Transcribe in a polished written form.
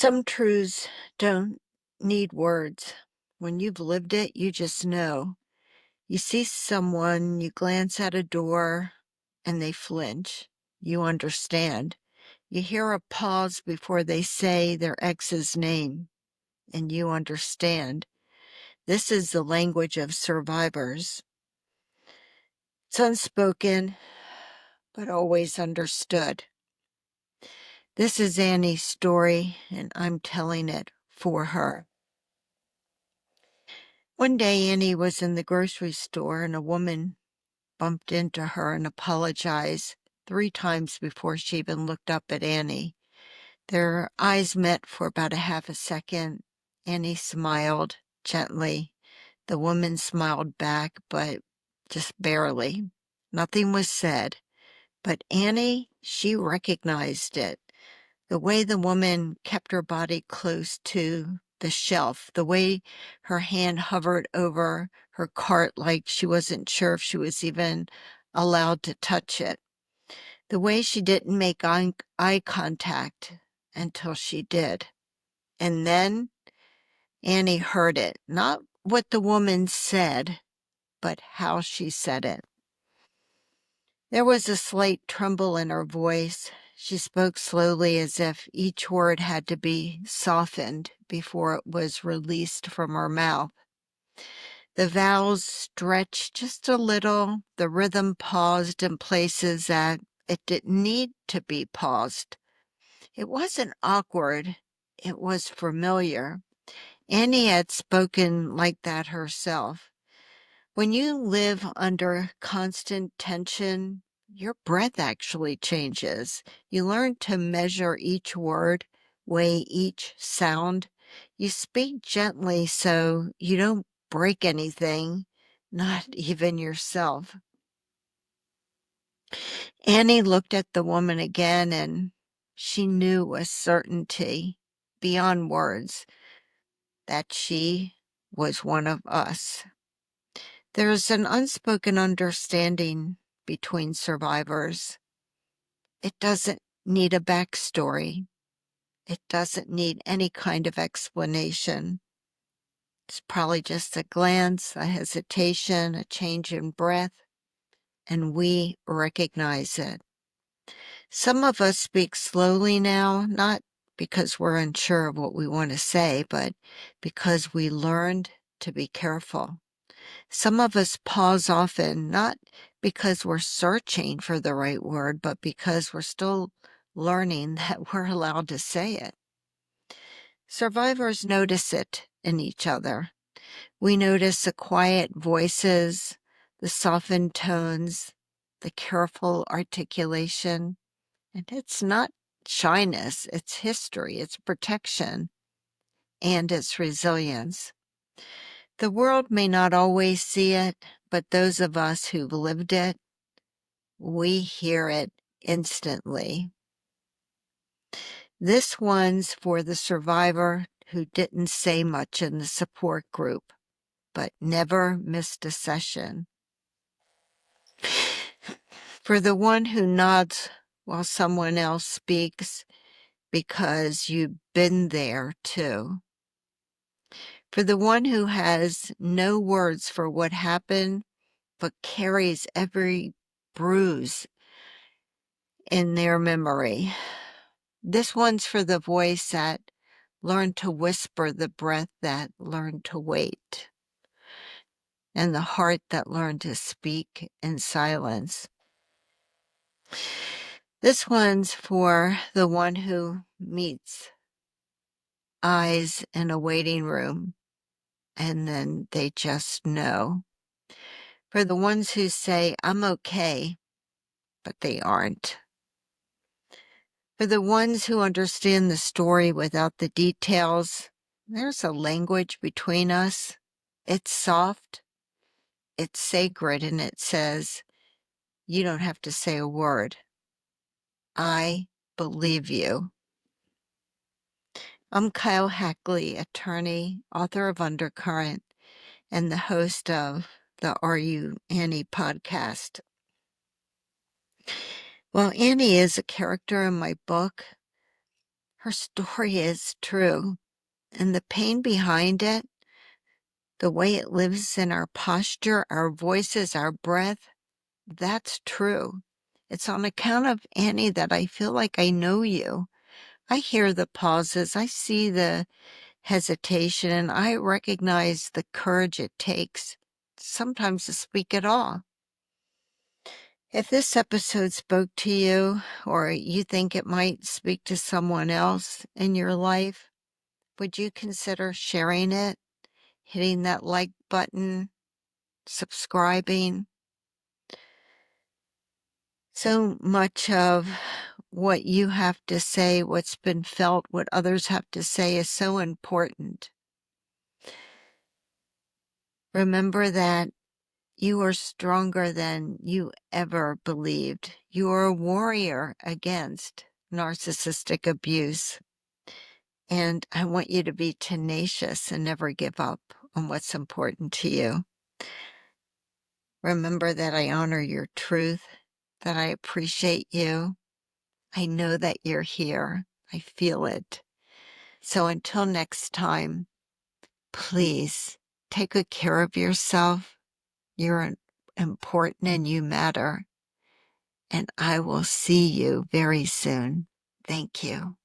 Some truths don't need words. When you've lived it, you just know. You see someone, you glance at a door, and they flinch. You understand. You hear a pause before they say their ex's name, and you understand. This is the language of survivors. It's unspoken, but always understood. This is Annie's story, and I'm telling it for her. One day, Annie was in the grocery store and a woman bumped into her and apologized 3 times before she even looked up at Annie. Their eyes met for about a half a second. Annie smiled gently. The woman smiled back, but just barely. Nothing was said. But Annie, she recognized it. The way the woman kept her body close to the shelf, the way her hand hovered over her cart like she wasn't sure if she was even allowed to touch it, the way she didn't make eye contact until she did. And then Annie heard it, not what the woman said, but how she said it. There was a slight tremble in her voice. She spoke slowly as if each word had to be softened before it was released from her mouth. The vowels stretched just a little. The rhythm paused in places that it didn't need to be paused. It wasn't awkward. It was familiar. Annie had spoken like that herself. When you live under constant tension, your breath actually changes. You learn to measure each word, weigh each sound. You speak gently so you don't break anything, not even yourself. Annie looked at the woman again and she knew with certainty, beyond words, that she was one of us. There's an unspoken understanding between survivors. It doesn't need a backstory. It doesn't need any kind of explanation. It's probably just a glance, a hesitation, a change in breath, and we recognize it. Some of us speak slowly now, not because we're unsure of what we want to say, but because we learned to be careful. Some of us pause often, not because we're searching for the right word, but because we're still learning that we're allowed to say it. Survivors notice it in each other. We notice the quiet voices, the softened tones, the careful articulation. And it's not shyness, it's history, it's protection, and it's resilience. The world may not always see it, but those of us who've lived it, we hear it instantly. This one's for the survivor who didn't say much in the support group, but never missed a session. For the one who nods while someone else speaks because you've been there too. For the one who has no words for what happened, but carries every bruise in their memory. This one's for the voice that learned to whisper, the breath that learned to wait, and the heart that learned to speak in silence. This one's for the one who meets eyes in a waiting room, and then they just know. For the ones who say, I'm okay, but they aren't. For the ones who understand the story without the details, there's a language between us. It's soft, it's sacred, and it says, you don't have to say a word. I believe you. I'm Kyle Hackley, attorney, author of Undercurrent, and the host of the Are You Annie podcast. Well, Annie is a character in my book. Her story is true, and the pain behind it, the way it lives in our posture, our voices, our breath, that's true. It's on account of Annie that I feel like I know you. I hear the pauses, I see the hesitation, and I recognize the courage it takes sometimes to speak at all. If this episode spoke to you, or you think it might speak to someone else in your life, would you consider sharing it, hitting that like button, subscribing? So much of what you have to say, what's been felt, what others have to say is so important. Remember that you are stronger than you ever believed. You are a warrior against narcissistic abuse. And I want you to be tenacious and never give up on what's important to you. Remember that I honor your truth, that I appreciate you. I know that you're here. I feel it. So until next time, please take good care of yourself. You're important and you matter. And I will see you very soon. Thank you.